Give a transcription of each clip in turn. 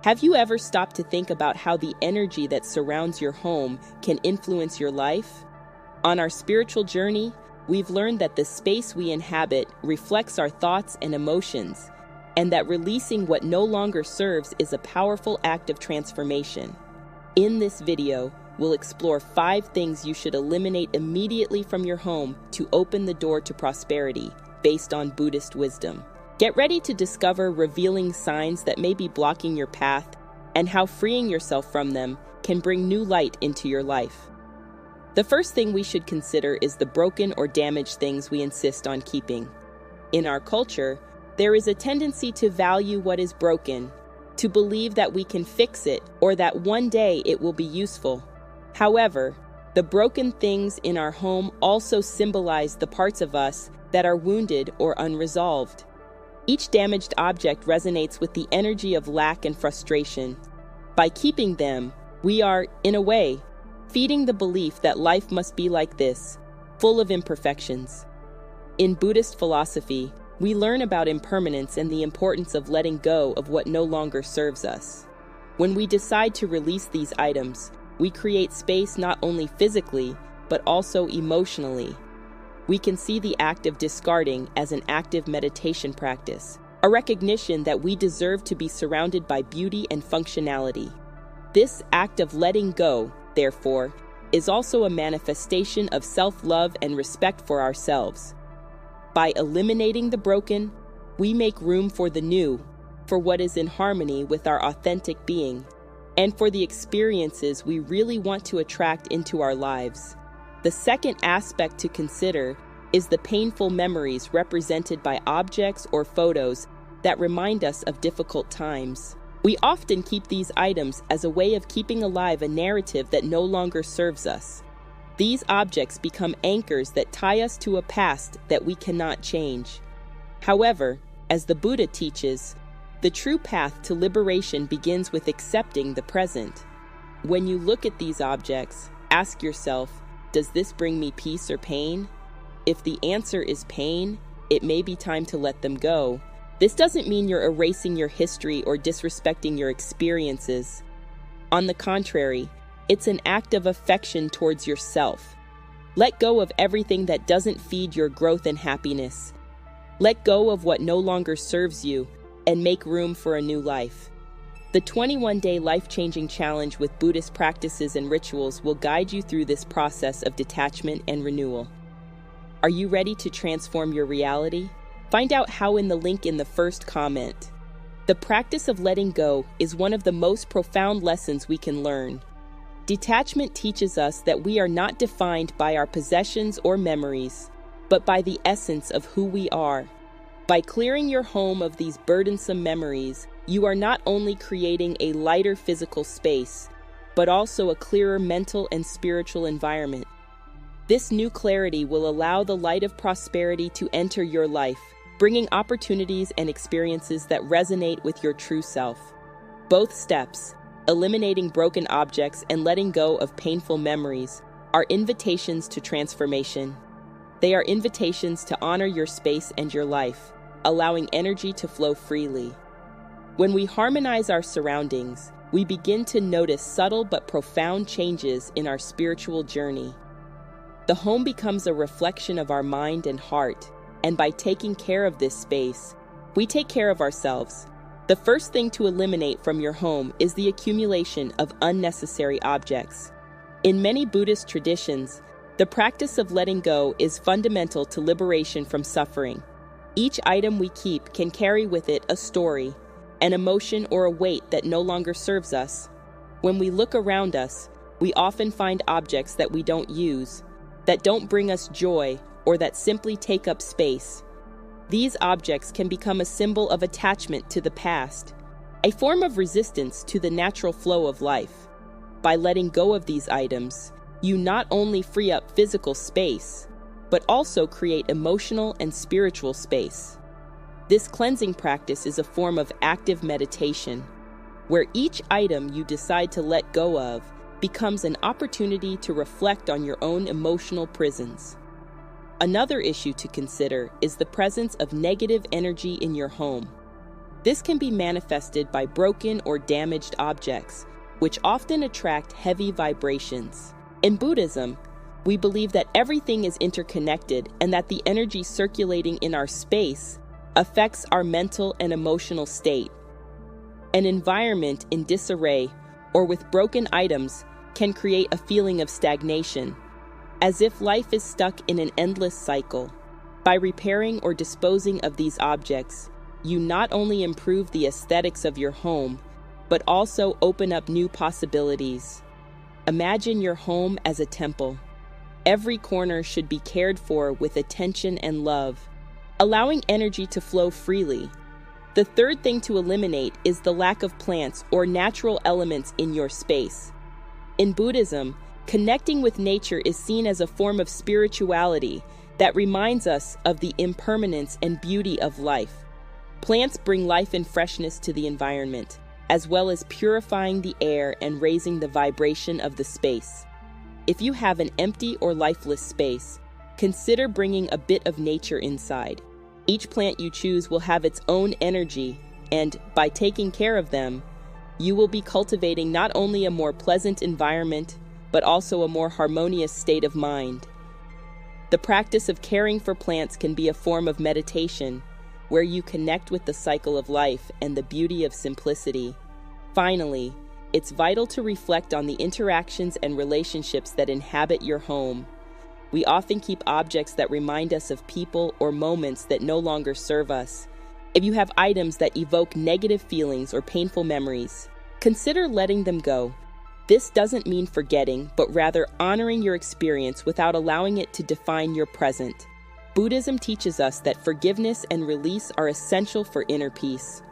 Have you ever stopped to think about how the energy that surrounds your home can influence your life? On our spiritual journey, we've learned that the space we inhabit reflects our thoughts and emotions, and that releasing what no longer serves is a powerful act of transformation. In this video, we'll explore 5 things you should eliminate immediately from your home to open the door to prosperity, based on Buddhist wisdom. Get ready to discover revealing signs that may be blocking your path and how freeing yourself from them can bring new light into your life. The first thing we should consider is the broken or damaged things we insist on keeping. In our culture, there is a tendency to value what is broken, to believe that we can fix it or that one day it will be useful. However, the broken things in our home also symbolize the parts of us that are wounded or unresolved. Each damaged object resonates with the energy of lack and frustration. By keeping them, we are, in a way, feeding the belief that life must be like this, full of imperfections. In Buddhist philosophy, we learn about impermanence and the importance of letting go of what no longer serves us. When we decide to release these items, we create space not only physically, but also emotionally. We can see the act of discarding as an active meditation practice, a recognition that we deserve to be surrounded by beauty and functionality. This act of letting go, therefore, is also a manifestation of self-love and respect for ourselves. By eliminating the broken, we make room for the new, for what is in harmony with our authentic being, and for the experiences we really want to attract into our lives. The second aspect to consider is the painful memories represented by objects or photos that remind us of difficult times. We often keep these items as a way of keeping alive a narrative that no longer serves us. These objects become anchors that tie us to a past that we cannot change. However, as the Buddha teaches, the true path to liberation begins with accepting the present. When you look at these objects, ask yourself, does this bring me peace or pain? If the answer is pain, it may be time to let them go. This doesn't mean you're erasing your history or disrespecting your experiences. On the contrary, it's an act of affection towards yourself. Let go of everything that doesn't feed your growth and happiness. Let go of what no longer serves you and make room for a new life. The 21-day life-changing challenge with Buddhist practices and rituals will guide you through this process of detachment and renewal. Are you ready to transform your reality? Find out how in the link in the first comment. The practice of letting go is one of the most profound lessons we can learn. Detachment teaches us that we are not defined by our possessions or memories, but by the essence of who we are. By clearing your home of these burdensome memories, you are not only creating a lighter physical space, but also a clearer mental and spiritual environment. This new clarity will allow the light of prosperity to enter your life, bringing opportunities and experiences that resonate with your true self. Both steps, eliminating broken objects and letting go of painful memories, are invitations to transformation. They are invitations to honor your space and your life, allowing energy to flow freely. When we harmonize our surroundings, we begin to notice subtle but profound changes in our spiritual journey. The home becomes a reflection of our mind and heart, and by taking care of this space, we take care of ourselves. The first thing to eliminate from your home is the accumulation of unnecessary objects. In many Buddhist traditions, the practice of letting go is fundamental to liberation from suffering. Each item we keep can carry with it a story, an emotion, or a weight that no longer serves us. When we look around us, we often find objects that we don't use, that don't bring us joy, or that simply take up space. These objects can become a symbol of attachment to the past, a form of resistance to the natural flow of life. By letting go of these items, you not only free up physical space, but also create emotional and spiritual space. This cleansing practice is a form of active meditation, where each item you decide to let go of becomes an opportunity to reflect on your own emotional prisons. Another issue to consider is the presence of negative energy in your home. This can be manifested by broken or damaged objects, which often attract heavy vibrations. In Buddhism, we believe that everything is interconnected and that the energy circulating in our space affects our mental and emotional state. An environment in disarray or with broken items can create a feeling of stagnation, as if life is stuck in an endless cycle. By repairing or disposing of these objects, you not only improve the aesthetics of your home, but also open up new possibilities. Imagine your home as a temple. Every corner should be cared for with attention and love, allowing energy to flow freely. The third thing to eliminate is the lack of plants or natural elements in your space. In Buddhism, connecting with nature is seen as a form of spirituality that reminds us of the impermanence and beauty of life. Plants bring life and freshness to the environment, as well as purifying the air and raising the vibration of the space. If you have an empty or lifeless space, consider bringing a bit of nature inside. Each plant you choose will have its own energy, and by taking care of them, you will be cultivating not only a more pleasant environment, but also a more harmonious state of mind. The practice of caring for plants can be a form of meditation, where you connect with the cycle of life and the beauty of simplicity. Finally, it's vital to reflect on the interactions and relationships that inhabit your home. We often keep objects that remind us of people or moments that no longer serve us. If you have items that evoke negative feelings or painful memories, consider letting them go. This doesn't mean forgetting, but rather honoring your experience without allowing it to define your present. Buddhism teaches us that forgiveness and release are essential for inner peace.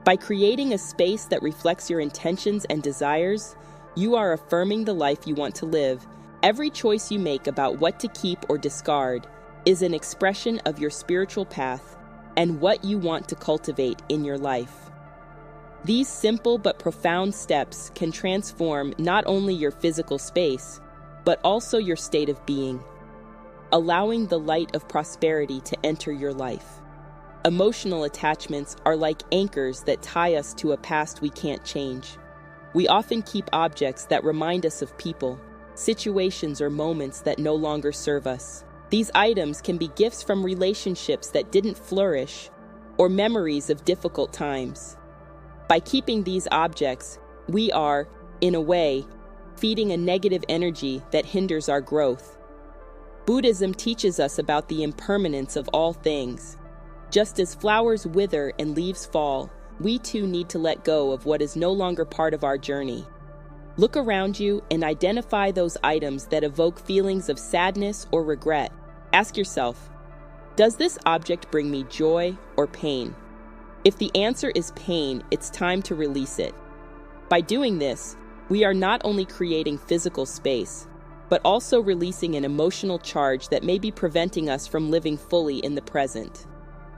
By creating a space that reflects your intentions and desires, you are affirming the life you want to live. Every choice you make about what to keep or discard is an expression of your spiritual path and what you want to cultivate in your life. These simple but profound steps can transform not only your physical space, but also your state of being, allowing the light of prosperity to enter your life. Emotional attachments are like anchors that tie us to a past we can't change. We often keep objects that remind us of people, situations, or moments that no longer serve us. These items can be gifts from relationships that didn't flourish, or memories of difficult times. By keeping these objects, we are, in a way, feeding a negative energy that hinders our growth. Buddhism teaches us about the impermanence of all things. Just as flowers wither and leaves fall, we too need to let go of what is no longer part of our journey. Look around you and identify those items that evoke feelings of sadness or regret. Ask yourself, does this object bring me joy or pain? If the answer is pain, it's time to release it. By doing this, we are not only creating physical space, but also releasing an emotional charge that may be preventing us from living fully in the present.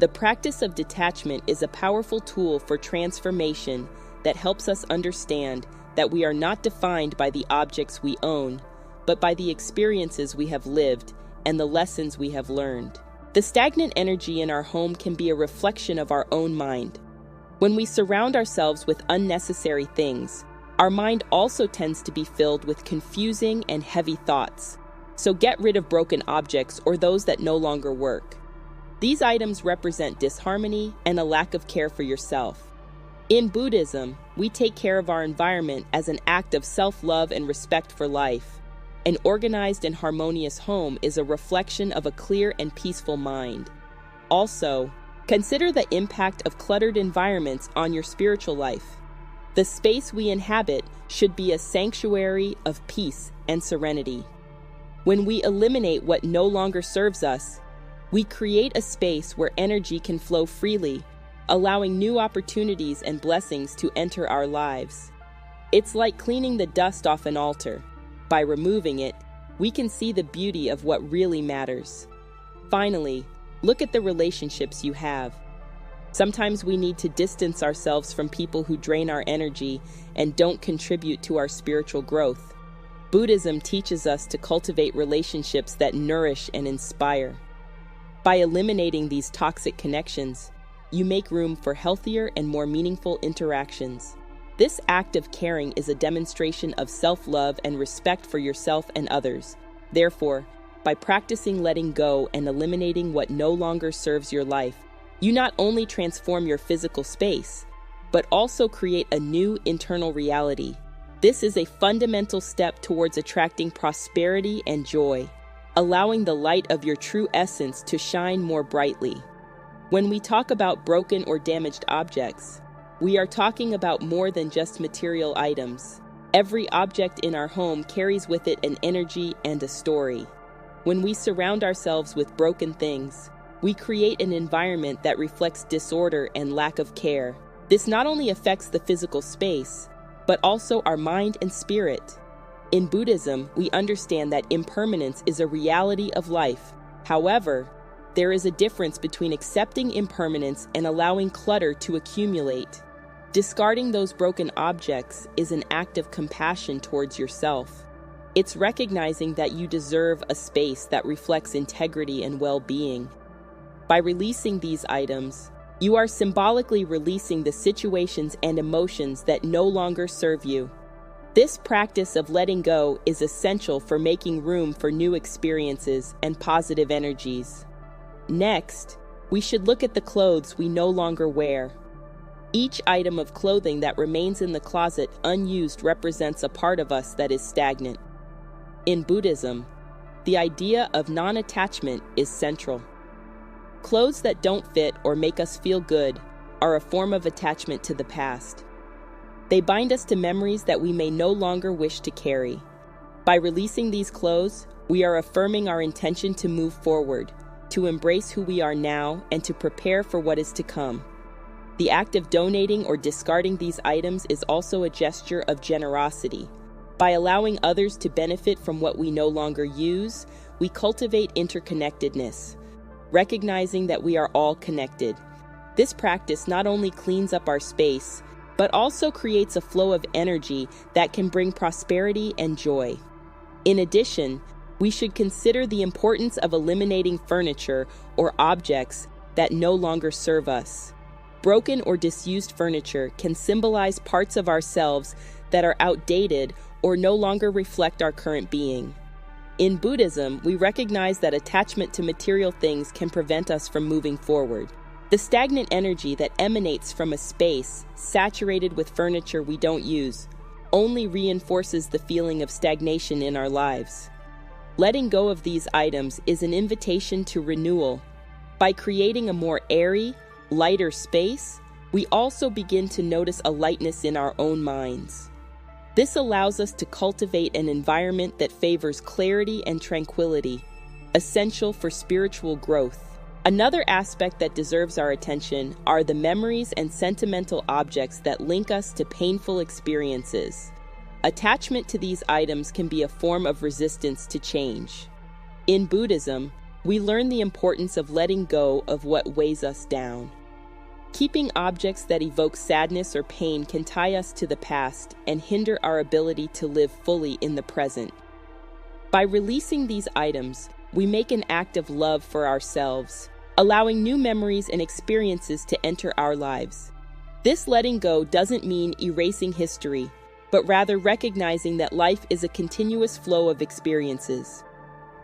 The practice of detachment is a powerful tool for transformation that helps us understand that we are not defined by the objects we own, but by the experiences we have lived and the lessons we have learned. The stagnant energy in our home can be a reflection of our own mind. When we surround ourselves with unnecessary things, our mind also tends to be filled with confusing and heavy thoughts. So get rid of broken objects or those that no longer work. These items represent disharmony and a lack of care for yourself. In Buddhism, we take care of our environment as an act of self-love and respect for life. An organized and harmonious home is a reflection of a clear and peaceful mind. Also, consider the impact of cluttered environments on your spiritual life. The space we inhabit should be a sanctuary of peace and serenity. When we eliminate what no longer serves us, we create a space where energy can flow freely, allowing new opportunities and blessings to enter our lives. It's like cleaning the dust off an altar. By removing it, we can see the beauty of what really matters. Finally, look at the relationships you have. Sometimes we need to distance ourselves from people who drain our energy and don't contribute to our spiritual growth. Buddhism teaches us to cultivate relationships that nourish and inspire. By eliminating these toxic connections, you make room for healthier and more meaningful interactions. This act of caring is a demonstration of self-love and respect for yourself and others. Therefore, by practicing letting go and eliminating what no longer serves your life, you not only transform your physical space, but also create a new internal reality. This is a fundamental step towards attracting prosperity and joy, allowing the light of your true essence to shine more brightly. When we talk about broken or damaged objects, we are talking about more than just material items. Every object in our home carries with it an energy and a story. When we surround ourselves with broken things, we create an environment that reflects disorder and lack of care. This not only affects the physical space, but also our mind and spirit. In Buddhism, we understand that impermanence is a reality of life. However, there is a difference between accepting impermanence and allowing clutter to accumulate. Discarding those broken objects is an act of compassion towards yourself. It's recognizing that you deserve a space that reflects integrity and well-being. By releasing these items, you are symbolically releasing the situations and emotions that no longer serve you. This practice of letting go is essential for making room for new experiences and positive energies. Next, we should look at the clothes we no longer wear. Each item of clothing that remains in the closet unused represents a part of us that is stagnant. In Buddhism, the idea of non-attachment is central. Clothes that don't fit or make us feel good are a form of attachment to the past. They bind us to memories that we may no longer wish to carry. By releasing these clothes, we are affirming our intention to move forward, to embrace who we are now, and to prepare for what is to come. The act of donating or discarding these items is also a gesture of generosity. By allowing others to benefit from what we no longer use, we cultivate interconnectedness, recognizing that we are all connected. This practice not only cleans up our space, but also creates a flow of energy that can bring prosperity and joy. In addition, we should consider the importance of eliminating furniture or objects that no longer serve us. Broken or disused furniture can symbolize parts of ourselves that are outdated or no longer reflect our current being. In Buddhism, we recognize that attachment to material things can prevent us from moving forward. The stagnant energy that emanates from a space saturated with furniture we don't use only reinforces the feeling of stagnation in our lives. Letting go of these items is an invitation to renewal. By creating a more airy, lighter space, we also begin to notice a lightness in our own minds. This allows us to cultivate an environment that favors clarity and tranquility, essential for spiritual growth. Another aspect that deserves our attention are the memories and sentimental objects that link us to painful experiences. Attachment to these items can be a form of resistance to change. In Buddhism, we learn the importance of letting go of what weighs us down. Keeping objects that evoke sadness or pain can tie us to the past and hinder our ability to live fully in the present. By releasing these items, we make an act of love for ourselves, allowing new memories and experiences to enter our lives. This letting go doesn't mean erasing history, but rather recognizing that life is a continuous flow of experiences.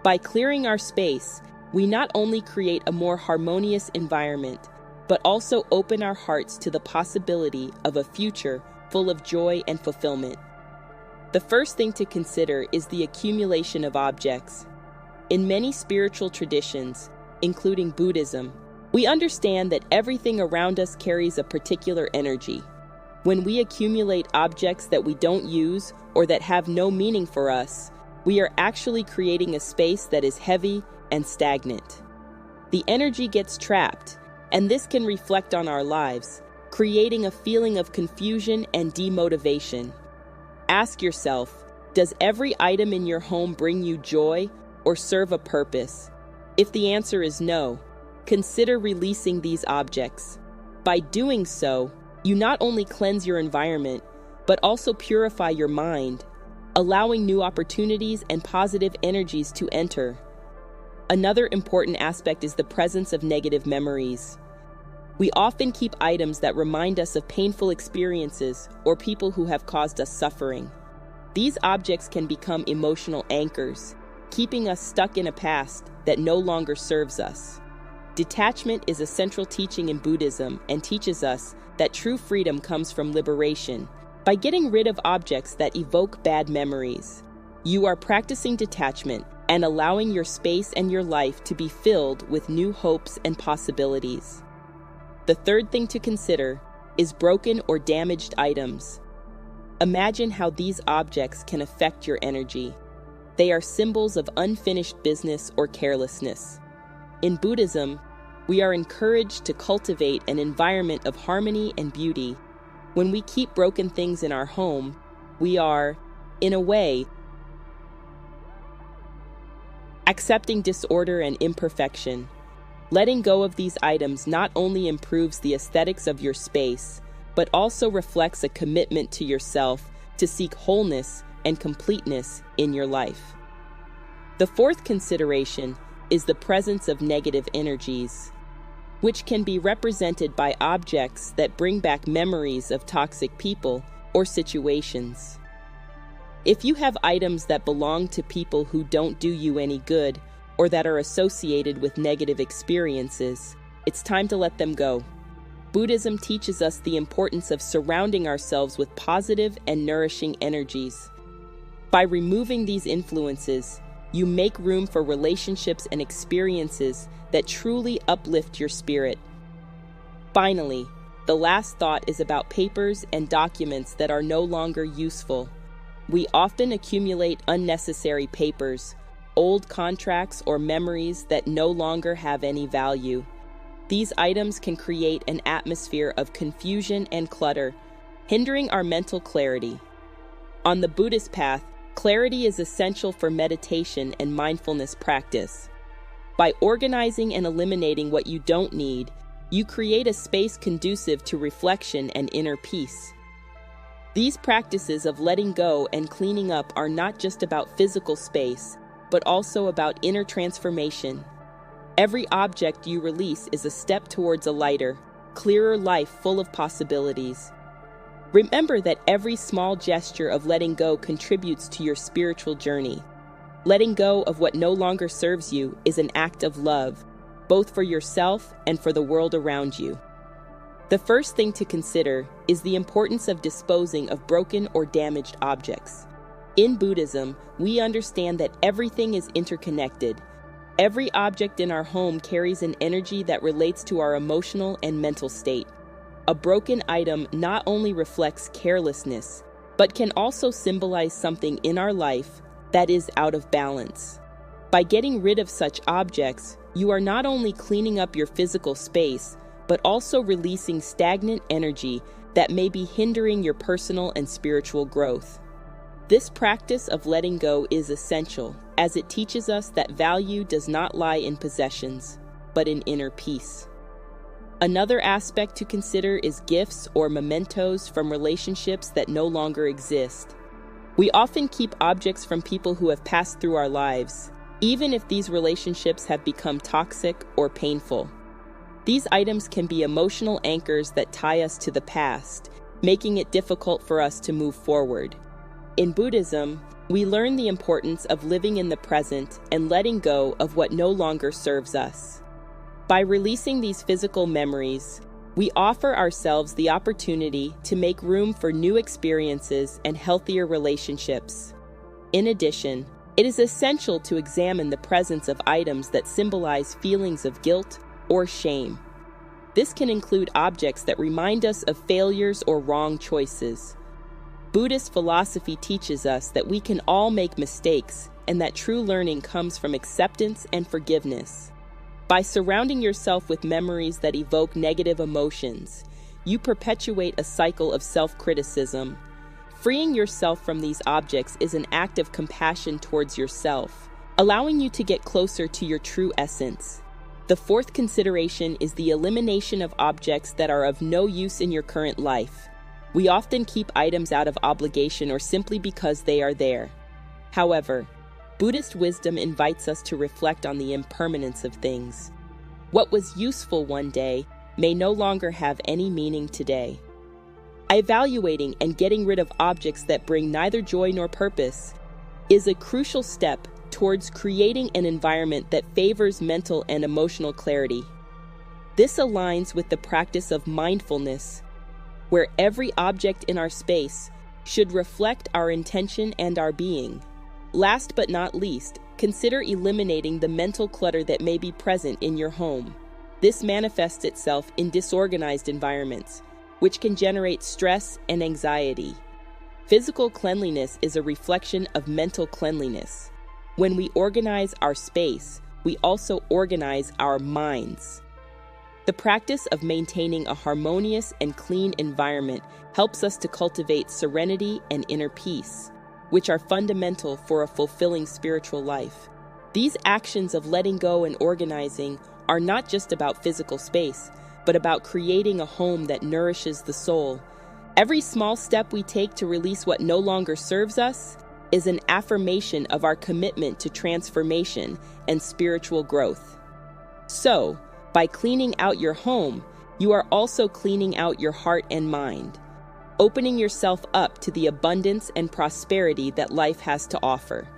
By clearing our space, we not only create a more harmonious environment, but also open our hearts to the possibility of a future full of joy and fulfillment. The first thing to consider is the accumulation of objects. In many spiritual traditions, including Buddhism, we understand that everything around us carries a particular energy. When we accumulate objects that we don't use or that have no meaning for us, we are actually creating a space that is heavy and stagnant. The energy gets trapped, and this can reflect on our lives, creating a feeling of confusion and demotivation. Ask yourself, does every item in your home bring you joy or serve a purpose? If the answer is no, consider releasing these objects. By doing so, you not only cleanse your environment, but also purify your mind, allowing new opportunities and positive energies to enter. Another important aspect is the presence of negative memories. We often keep items that remind us of painful experiences or people who have caused us suffering. These objects can become emotional anchors, keeping us stuck in a past that no longer serves us. Detachment is a central teaching in Buddhism and teaches us that true freedom comes from liberation. By getting rid of objects that evoke bad memories, you are practicing detachment and allowing your space and your life to be filled with new hopes and possibilities. The third thing to consider is broken or damaged items. Imagine how these objects can affect your energy. They are symbols of unfinished business or carelessness. In Buddhism, we are encouraged to cultivate an environment of harmony and beauty. When we keep broken things in our home, we are, in a way, accepting disorder and imperfection. Letting go of these items not only improves the aesthetics of your space, but also reflects a commitment to yourself to seek wholeness and completeness in your life. The fourth consideration is the presence of negative energies, which can be represented by objects that bring back memories of toxic people or situations. If you have items that belong to people who don't do you any good or that are associated with negative experiences, it's time to let them go. Buddhism teaches us the importance of surrounding ourselves with positive and nourishing energies. By removing these influences, you make room for relationships and experiences that truly uplift your spirit. Finally, the last thought is about papers and documents that are no longer useful. We often accumulate unnecessary papers, old contracts, or memories that no longer have any value. These items can create an atmosphere of confusion and clutter, hindering our mental clarity. On the Buddhist path, clarity is essential for meditation and mindfulness practice. By organizing and eliminating what you don't need, you create a space conducive to reflection and inner peace. These practices of letting go and cleaning up are not just about physical space, but also about inner transformation. Every object you release is a step towards a lighter, clearer life full of possibilities. Remember that every small gesture of letting go contributes to your spiritual journey. Letting go of what no longer serves you is an act of love, both for yourself and for the world around you. The first thing to consider is the importance of disposing of broken or damaged objects. In Buddhism, we understand that everything is interconnected. Every object in our home carries an energy that relates to our emotional and mental state. A broken item not only reflects carelessness, but can also symbolize something in our life that is out of balance. By getting rid of such objects, you are not only cleaning up your physical space, but also releasing stagnant energy that may be hindering your personal and spiritual growth. This practice of letting go is essential, as it teaches us that value does not lie in possessions, but in inner peace. Another aspect to consider is gifts or mementos from relationships that no longer exist. We often keep objects from people who have passed through our lives, even if these relationships have become toxic or painful. These items can be emotional anchors that tie us to the past, making it difficult for us to move forward. In Buddhism, we learn the importance of living in the present and letting go of what no longer serves us. By releasing these physical memories, we offer ourselves the opportunity to make room for new experiences and healthier relationships. In addition, it is essential to examine the presence of items that symbolize feelings of guilt or shame. This can include objects that remind us of failures or wrong choices. Buddhist philosophy teaches us that we can all make mistakes and that true learning comes from acceptance and forgiveness. By surrounding yourself with memories that evoke negative emotions, you perpetuate a cycle of self-criticism. Freeing yourself from these objects is an act of compassion towards yourself, allowing you to get closer to your true essence. The fourth consideration is the elimination of objects that are of no use in your current life. We often keep items out of obligation or simply because they are there. However, Buddhist wisdom invites us to reflect on the impermanence of things. What was useful one day may no longer have any meaning today. Evaluating and getting rid of objects that bring neither joy nor purpose is a crucial step towards creating an environment that favors mental and emotional clarity. This aligns with the practice of mindfulness, where every object in our space should reflect our intention and our being. Last but not least, consider eliminating the mental clutter that may be present in your home. This manifests itself in disorganized environments, which can generate stress and anxiety. Physical cleanliness is a reflection of mental cleanliness. When we organize our space, we also organize our minds. The practice of maintaining a harmonious and clean environment helps us to cultivate serenity and inner peace, which are fundamental for a fulfilling spiritual life. These actions of letting go and organizing are not just about physical space, but about creating a home that nourishes the soul. Every small step we take to release what no longer serves us is an affirmation of our commitment to transformation and spiritual growth. So, by cleaning out your home, you are also cleaning out your heart and mind, opening yourself up to the abundance and prosperity that life has to offer.